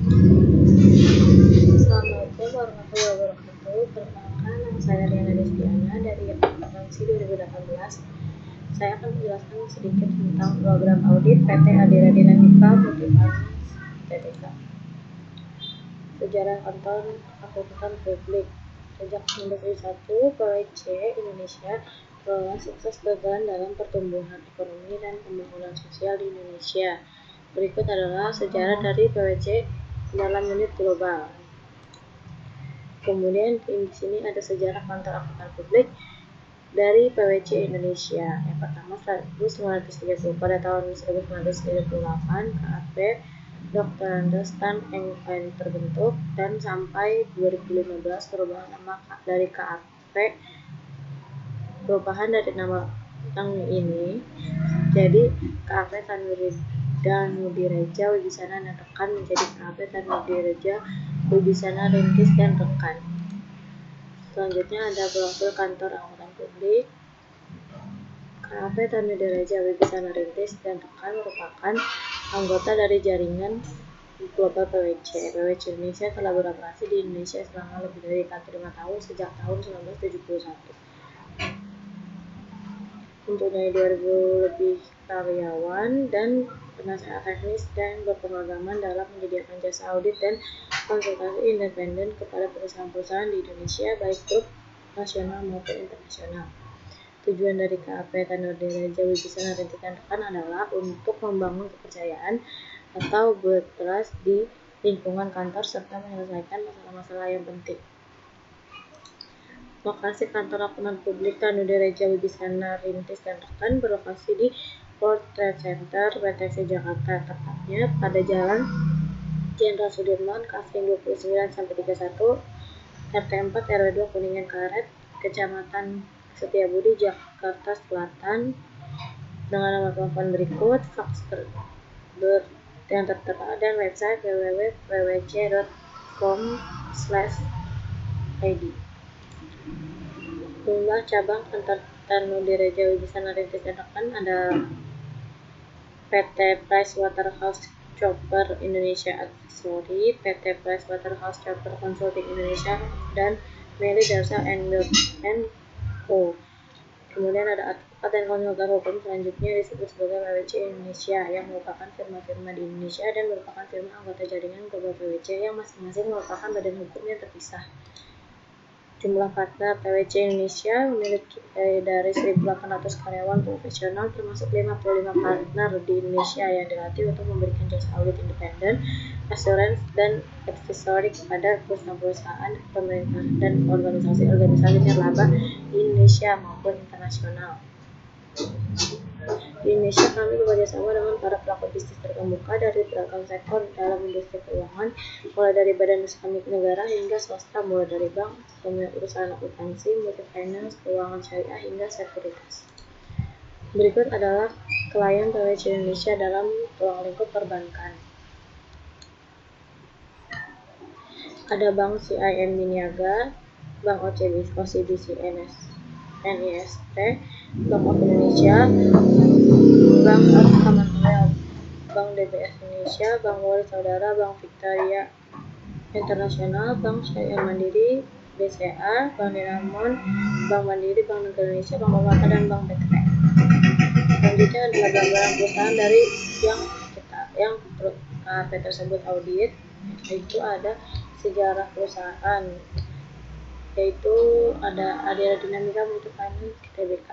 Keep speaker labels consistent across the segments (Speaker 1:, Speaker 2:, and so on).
Speaker 1: Assalamualaikum warahmatullahi wabarakatuh. Perkenalkan, nama saya Riana Destiana dari akuntansi 2018. Saya akan menjelaskan sedikit tentang program audit PT Adira Dinamika Multifinance Tbk. Sejarah kantor akuntan publik. Sejak 1991, PwC Indonesia telah sukses berperan dalam pertumbuhan ekonomi dan pembangunan sosial di Indonesia. Berikut adalah sejarah dari PwC dalam unit global. Kemudian di sini ada sejarah kantor akuntan publik dari PwC Indonesia. Yang pertama 1930. Pada tahun 1938 KAP Dr. Andes Tan Eng Pen terbentuk, dan sampai 2015 perubahan nama dari KAP nama yang ini jadi KAP Tanudireja Wibisana dan Rekan menjadi KAP Tanudireja Wibisana Rintis dan Rekan. Selanjutnya ada profil kantor akuntan publik. KAP Tanudireja Wibisana Rintis dan Rekan merupakan anggota dari jaringan global PwC. PwC Indonesia telah beroperasi di Indonesia selama lebih dari 5 tahun sejak tahun 1971. Mempunyai 2.000 lebih karyawan dan penasehat teknis dan berpengalaman dalam menyediakan jasa audit dan konsultasi independen kepada perusahaan-perusahaan di Indonesia, baik grup nasional maupun internasional. Tujuan dari KAP Tanudireja Wibisana Rintis dan Rekan adalah untuk membangun kepercayaan atau bertrust di lingkungan kantor serta menyelesaikan masalah-masalah yang penting. Lokasi kantor akuntan publik Tanudireja Wibisana Rintis dan Rekan berlokasi di World Trade Center PTC Jakarta, tepatnya pada Jalan Jenderal Sudirman, Kasring 29-31, RT 4 RW 2 Kuningan Karet, Kecamatan Setiabudi, Jakarta Selatan, dengan nomor telepon berikut, fax yang tertera, dan website www.pwc.com/id. Jumlah cabang kantor Tanudireja Wibisana Rintis dan Rekan ada PT PricewaterhouseCoopers Indonesia Advisory, PT PricewaterhouseCoopers Consulting Indonesia, dan Meli Darsa & Co. Kemudian ada advokat dan konsultan hukum selanjutnya disebut sebagai PwC Indonesia, yang merupakan firma-firma di Indonesia dan merupakan firma anggota jaringan global PwC yang masing-masing merupakan badan hukum yang terpisah. Jumlah partner PwC Indonesia memiliki dari 1.800 karyawan profesional, termasuk 55 partner di Indonesia yang dilatih untuk memberikan jasa audit independen, assurance, dan advisory kepada perusahaan-perusahaan, pemerintah, dan organisasi-organisasi nirlaba di Indonesia maupun internasional. Di Indonesia kami bekerjasama dengan para pelaku bisnis terkemuka dari beragam sektor dalam industri keuangan, mulai dari badan usaha milik negara hingga swasta, mulai dari bank, perusahaan akuntansi, multifinance, keuangan syariah, hingga sekuritas. Berikut adalah klien PwC Indonesia dalam ruang lingkup perbankan. Ada Bank CIMB Niaga, Bank OCBC NIST, Bank of Indonesia, Bank of Commonwealth, Bank DBS Indonesia, Bank Wali Saudara, Bank Victoria Internasional, Bank Syariah Mandiri, BCA, Bank Dinamon, Bank Mandiri, Bank Negara Indonesia, Bank Permata, dan Bank BTP. Selanjutnya adalah gambaran perusahaan dari yang KAP tersebut audit, yaitu ada sejarah perusahaan, yaitu ada Adira Dinamika Multifinance Tbk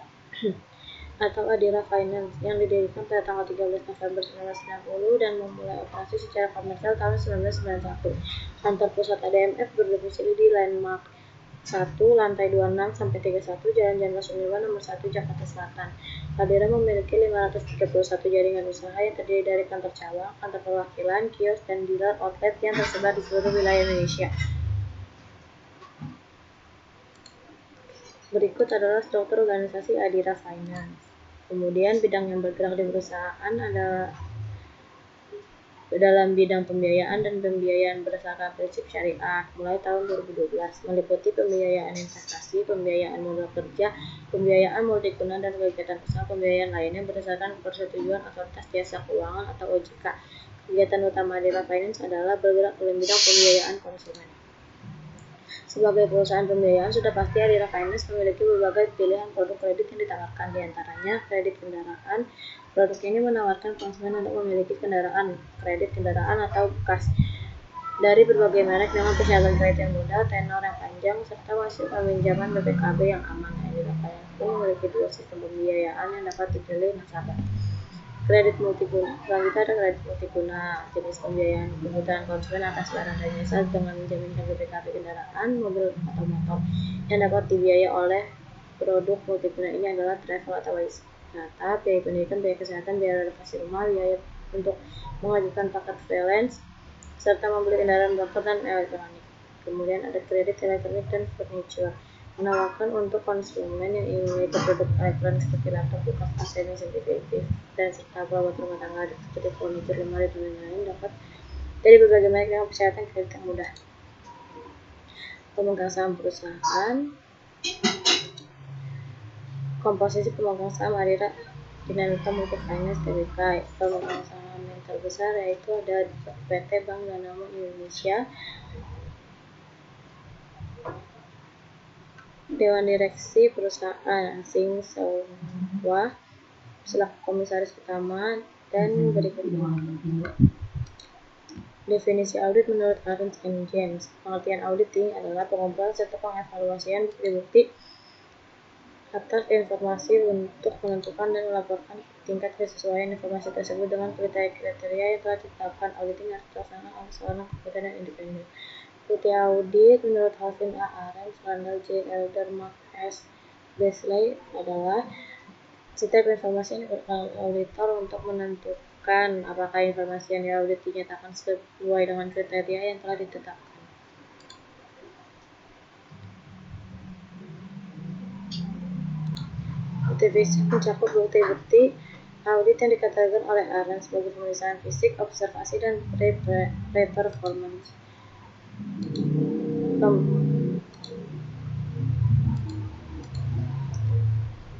Speaker 1: atau Adira Finance, yang didirikan pada tanggal 13 November 1990 dan memulai operasi secara komersial tahun 1991. Kantor pusat ADMF berdomisili di Landmark 1, lantai 26-31, Jalan Jenderal Sudirman nomor 1, Jakarta Selatan. Adira memiliki 531 jaringan usaha yang terdiri dari kantor cabang, kantor perwakilan, kios, dan dealer outlet yang tersebar di seluruh wilayah Indonesia. Berikut adalah struktur organisasi Adira Finance. Kemudian bidang yang bergerak di perusahaan ada dalam bidang pembiayaan dan pembiayaan berdasarkan prinsip syariah mulai tahun 2012, meliputi pembiayaan investasi, pembiayaan modal kerja, pembiayaan multiguna, dan kegiatan usaha pembiayaan lainnya berdasarkan persetujuan Otoritas Jasa Keuangan atau OJK. Kegiatan utama Adira Finance adalah bergerak dalam bidang pembiayaan konsumen. Sebagai perusahaan pembiayaan, sudah pasti Adira Finance memiliki berbagai pilihan produk kredit yang ditawarkan, di antaranya kredit kendaraan. Produk ini menawarkan konsumen untuk memiliki kredit kendaraan atau bekas dari berbagai merek dengan persyaratan kredit yang mudah, tenor yang panjang, serta hasil peminjaman BPKB yang aman. Adira Finance pun memiliki dua sistem pembiayaan yang dapat dipilih nasabah. Kredit multiguna. Selanjutnya ada kredit multiguna, jenis pembiayaan kebutuhan konsumen atas barang dan jasa dengan menjaminkan BPKB kendaraan, mobil atau motor yang dapat dibiayai oleh produk multiguna ini adalah travel atau wisata, biaya pendidikan, biaya kesehatan, biaya renovasi rumah, biaya untuk mengajukan paket freelance, serta membeli kendaraan bermotor dan elektronik. Kemudian ada kredit elektronik dan furniture, menawarkan untuk konsumen yang ingin memiliki produk elektronik seperti laptop, kulkas, AC, mesin TV, dan serta perabot rumah tangga seperti furniture, lemari, dan lain-lain dapat dari berbagai merek dengan persyaratan kredit yang mudah. Pemegang saham perusahaan. Komposisi pemegang saham Adira Dinamika Multifinance Tbk. Pemegang saham yang terbesar yaitu ada PT Bank Danamon Indonesia, Dewan Direksi Perusahaan Asing Sewa selaku komisaris utama, dan berikutnya. Definisi audit menurut Arens and James. Pengertian auditing adalah pengumpulan serta pengevaluasian bukti-bukti atas informasi untuk menentukan dan melaporkan tingkat kesesuaian informasi tersebut dengan kriteria yang telah ditetapkan. Auditing harus dilaksanakan oleh seorang kompeten dan independen. Bukti audit menurut Calvin A. Arens, Randall J. Elder, Mark S. Beasley adalah setiap informasi yang diberikan auditor untuk menentukan apakah informasi yang diaudit dinyatakan sesuai dengan kriteria yang telah ditetapkan. Bukti fisik mencakup bukti-bukti audit yang dikategorikan oleh Arens sebagai pemeriksaan fisik, observasi, dan pre-performance.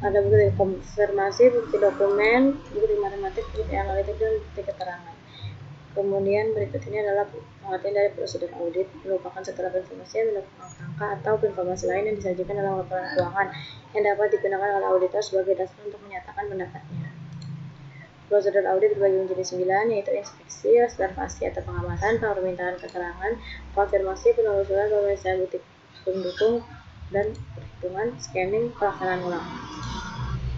Speaker 1: Ada bukti konfirmasi, bukti dokumen, bukti matematik, bukti analitik, dan bukti keterangan. Kemudian berikut ini adalah pengertian dari prosedur audit, merupakan setelah informasi yang mendapatkan angka atau informasi lain yang disajikan dalam laporan keuangan yang dapat digunakan oleh auditor sebagai dasar untuk menyatakan pendapatnya. Prosedur audit berbagi menjadi 9, yaitu inspeksi, observasi atau pengamatan, permintaan keterangan, konfirmasi, penelusuran, pemeriksaan bukti pendukung, dan perhitungan, scanning, pelaksanaan ulang.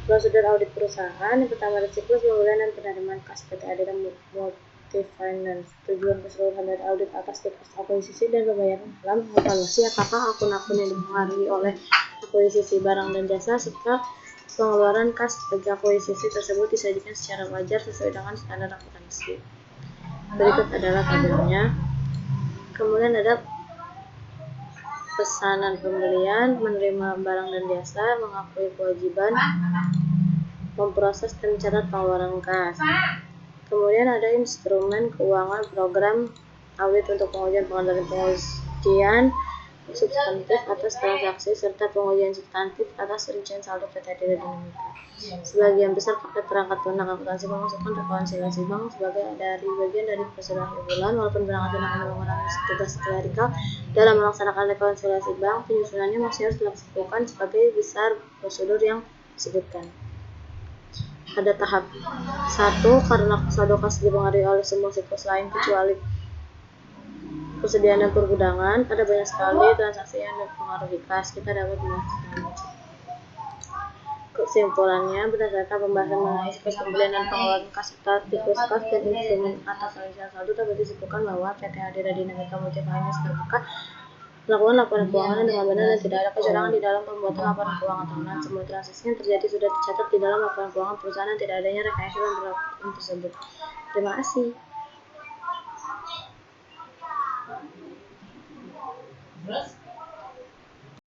Speaker 1: Prosedur audit perusahaan. Yang pertama ada siklus pembelian dan penerimaan kas PT Adira Multifinance. Tujuan keseluruhan dari audit atas siklus akuisisi dan pembayaran dalam mengevaluasi apakah akun-akun yang dipengaruhi oleh akuisisi barang dan jasa serta pengeluaran kas bagi akuisisi tersebut disajikan secara wajar sesuai dengan standar akuntansi. Berikut adalah tabelnya. Kemudian ada pesanan pembelian, menerima barang dan jasa, mengakui kewajiban, memproses dan mencatat pengeluaran kas. Kemudian ada instrumen keuangan, program audit untuk pengujian substantif atas transaksi serta pengujian substantif atas rincian saldo PT Adira Dinamika. Sebagian besar paket perangkat lunak akuntansi memasukkan rekonsiliasi bank sebagai bagian dari prosedur akhir bulan. Walaupun perangkat lunak akan mengurangi tugas klerikal dalam melaksanakan rekonsiliasi bank, penyusunannya masih harus dilakukan sebagai besar prosedur yang disebutkan. Ada tahap 1 karena saldo kas dipengaruhi oleh semua siklus lain kecuali persediaan dan pergudangan. Ada banyak sekali transaksi yang mempengaruhi kas. Kita dapat melakukan kesimpulannya berdasarkan pembahasan mengenai siklus pembelian dan pengeluaran kas serta siklus kas dan instrumen atas rincian saldo dapat disimpulkan bahwa PT Adira Dinamika Multifinance Tbk melakukan laporan keuangan dengan benar dan tidak ada kecurangan di dalam pembuatan laporan keuangan tahunan. Semua transaksi yang terjadi sudah dicatat di dalam laporan keuangan perusahaan dan tidak adanya rekayasa dalam laporan tersebut. Terima kasih.